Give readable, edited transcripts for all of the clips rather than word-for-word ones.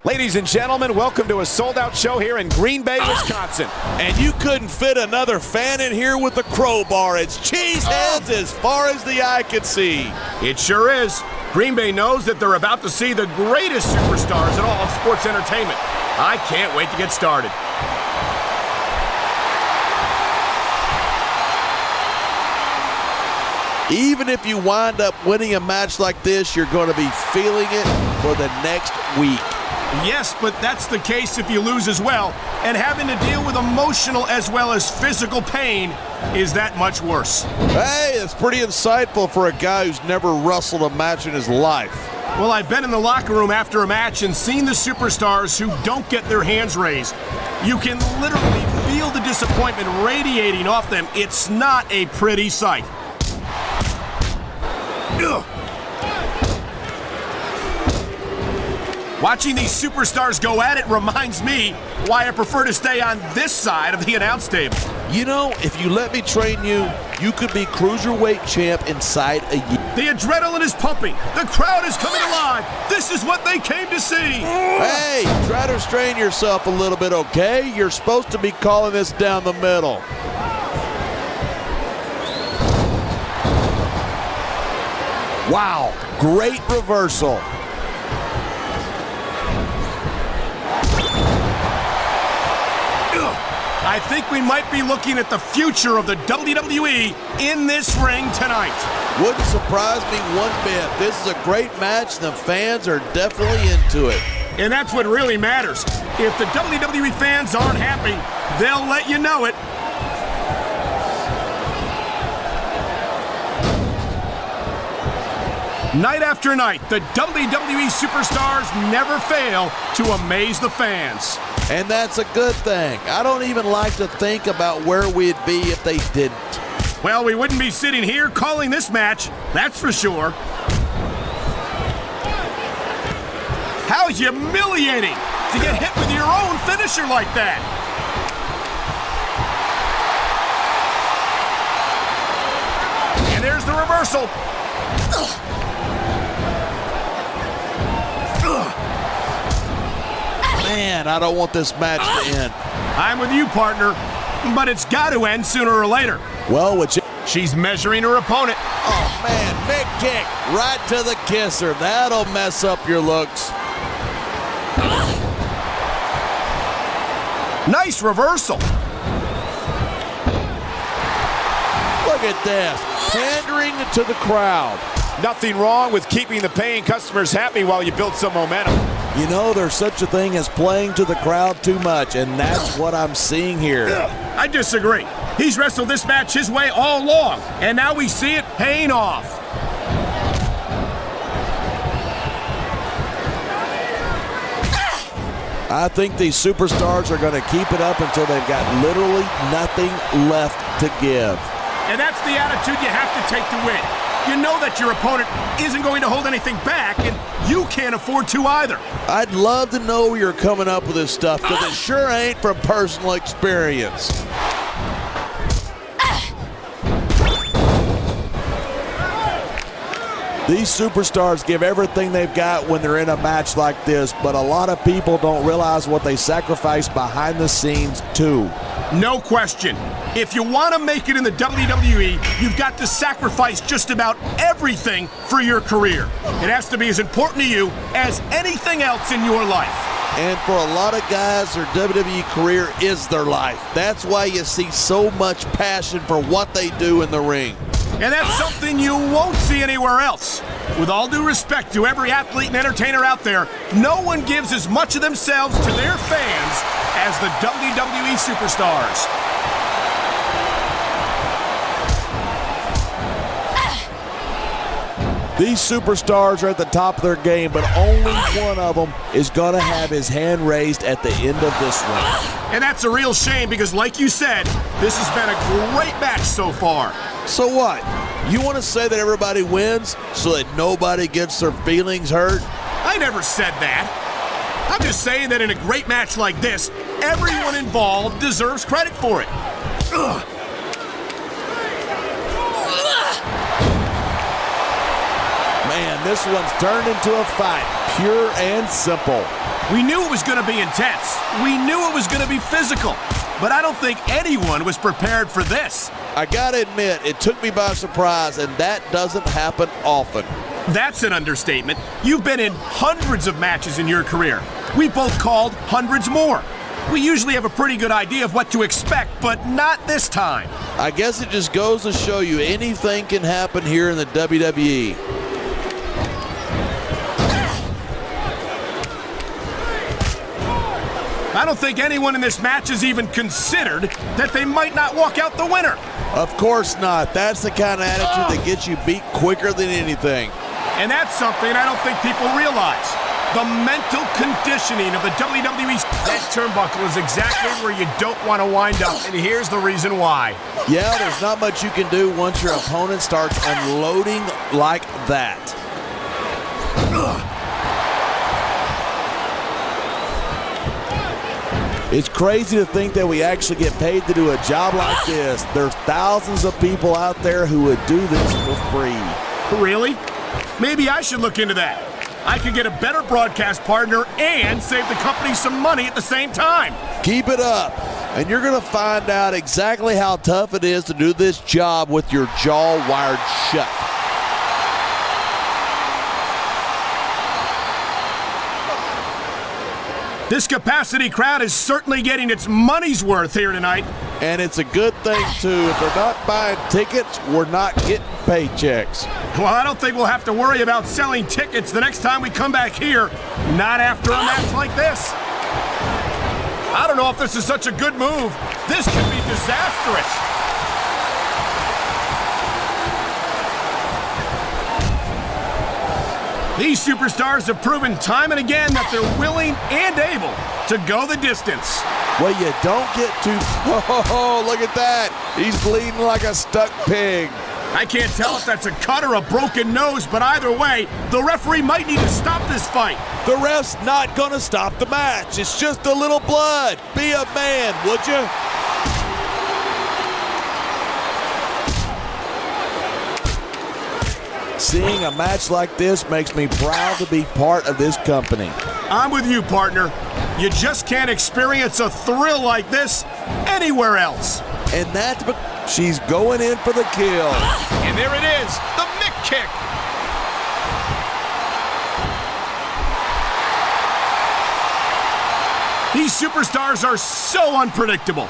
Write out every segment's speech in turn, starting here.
Ladies and gentlemen, welcome to a sold-out show here in Green Bay, Wisconsin. And you couldn't fit another fan in here with a crowbar. It's cheeseheads as far as the eye can see. It sure is. Green Bay knows that they're about to see the greatest superstars in all of sports entertainment. I can't wait to get started. Even if you wind up winning a match like this, you're going to be feeling it for the next week. Yes, but that's the case if you lose as well. And having to deal with emotional as well as physical pain is that much worse. Hey, that's pretty insightful for a guy who's never wrestled a match in his life. Well, I've been in the locker room after a match and seen the superstars who don't get their hands raised. You can literally feel the disappointment radiating off them. It's not a pretty sight. Ugh. Watching these superstars go at it reminds me why I prefer to stay on this side of the announce table. You know, if you let me train you, you could be cruiserweight champ inside a year. The adrenaline is pumping. The crowd is coming alive. This is what they came to see. Hey, try to restrain yourself a little bit, okay? You're supposed to be calling this down the middle. Wow, great reversal. I think we might be looking at the future of the WWE in this ring tonight. Wouldn't surprise me one bit. This is a great match, and the fans are definitely into it. And that's what really matters. If the WWE fans aren't happy, they'll let you know it. Night after night, the WWE superstars never fail to amaze the fans. And that's a good thing. I don't even like to think about where we'd be if they didn't. Well, we wouldn't be sitting here calling this match, that's for sure. How humiliating to get hit with your own finisher like that. And there's the reversal. Man, I don't want this match to end. I'm with you, partner, but it's got to end sooner or later. Well, she's measuring her opponent. Oh, man, big kick right to the kisser. That'll mess up your looks. Nice reversal. Look at this, pandering to the crowd. Nothing wrong with keeping the paying customers happy while you build some momentum. You know, there's such a thing as playing to the crowd too much, and that's what I'm seeing here. I disagree. He's wrestled this match his way all along, and now we see it paying off. I think these superstars are going to keep it up until they've got literally nothing left to give. And that's the attitude you have to take to win. You know that your opponent isn't going to hold anything back, and you can't afford to either. I'd love to know where you're coming up with this stuff, because it sure ain't from personal experience. These superstars give everything they've got when they're in a match like this, but a lot of people don't realize what they sacrifice behind the scenes, too. No question. If you want to make it in the WWE, you've got to sacrifice just about everything for your career. It has to be as important to you as anything else in your life. And for a lot of guys, their WWE career is their life. That's why you see so much passion for what they do in the ring. And that's something you won't see anywhere else. With all due respect to every athlete and entertainer out there, no one gives as much of themselves to their fans as the WWE superstars. These superstars are at the top of their game, but only one of them is going to have his hand raised at the end of this one. And that's a real shame because, like you said, this has been a great match so far. So what? You want to say that everybody wins so that nobody gets their feelings hurt? I never said that. I'm just saying that in a great match like this, everyone involved deserves credit for it. Ugh. Man, this one's turned into a fight, pure and simple. We knew it was going to be intense. We knew it was going to be physical. But I don't think anyone was prepared for this. I gotta admit, it took me by surprise, and that doesn't happen often. That's an understatement. You've been in hundreds of matches in your career. We've both called hundreds more. We usually have a pretty good idea of what to expect, but not this time. I guess it just goes to show you anything can happen here in the WWE. I don't think anyone in this match has even considered that they might not walk out the winner. Of course not. That's the kind of attitude that gets you beat quicker than anything. And that's something I don't think people realize. The mental conditioning of the WWE. That turnbuckle is exactly where you don't want to wind up, and here's the reason why. Yeah, there's not much you can do once your opponent starts unloading like that. It's crazy to think that we actually get paid to do a job like this. There's thousands of people out there who would do this for free. Really? Maybe I should look into that. I could get a better broadcast partner and save the company some money at the same time. Keep it up, and you're going to find out exactly how tough it is to do this job with your jaw wired shut. This capacity crowd is certainly getting its money's worth here tonight. And it's a good thing, too. If they're not buying tickets, we're not getting paychecks. Well, I don't think we'll have to worry about selling tickets the next time we come back here. Not after a match like this. I don't know if this is such a good move. This could be disastrous. These superstars have proven time and again that they're willing and able to go the distance. Well, you don't get too... Oh, look at that. He's bleeding like a stuck pig. I can't tell if that's a cut or a broken nose, but either way, the referee might need to stop this fight. The ref's not going to stop the match. It's just a little blood. Be a man, would you? Seeing a match like this makes me proud to be part of this company. I'm with you, partner. You just can't experience a thrill like this anywhere else. And that's what she's going in for the kill. And there it is, the Mick kick. These superstars are so unpredictable.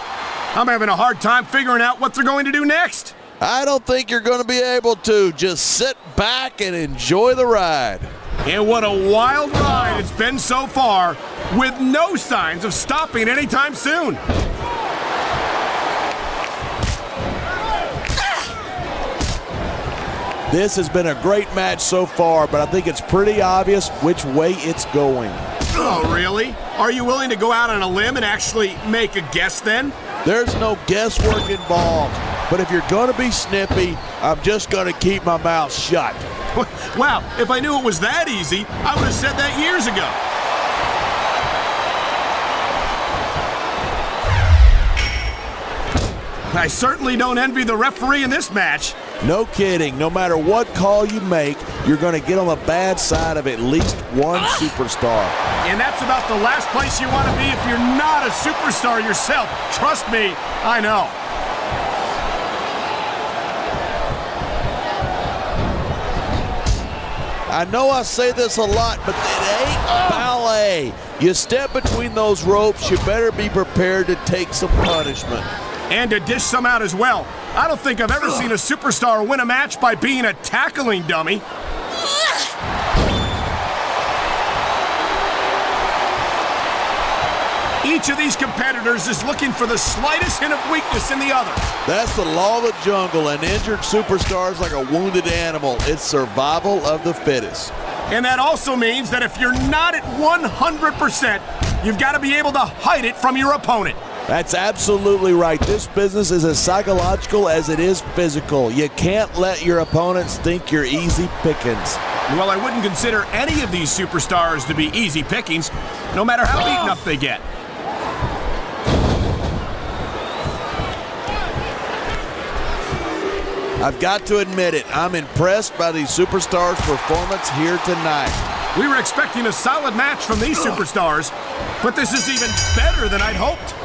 I'm having a hard time figuring out what they're going to do next. I don't think you're going to be able to. Just sit back and enjoy the ride. And what a wild ride it's been so far, with no signs of stopping anytime soon. This has been a great match so far, but I think it's pretty obvious which way it's going. Oh, really? Are you willing to go out on a limb and actually make a guess then? There's no guesswork involved. But if you're going to be snippy, I'm just going to keep my mouth shut. Wow, if I knew it was that easy, I would have said that years ago. I certainly don't envy the referee in this match. No kidding. No matter what call you make, you're going to get on the bad side of at least one superstar. And that's about the last place you want to be if you're not a superstar yourself. Trust me, I know. I know I say this a lot, but it ain't ballet. You step between those ropes, you better be prepared to take some punishment. And to dish some out as well. I don't think I've ever seen a superstar win a match by being a tackling dummy. Each of these competitors is looking for the slightest hint of weakness in the other. That's the law of the jungle. An injured superstar is like a wounded animal. It's survival of the fittest. And that also means that if you're not at 100%, you've got to be able to hide it from your opponent. That's absolutely right. This business is as psychological as it is physical. You can't let your opponents think you're easy pickings. Well, I wouldn't consider any of these superstars to be easy pickings, no matter how beaten up they get. I've got to admit it, I'm impressed by these superstars' performance here tonight. We were expecting a solid match from these superstars, but this is even better than I'd hoped.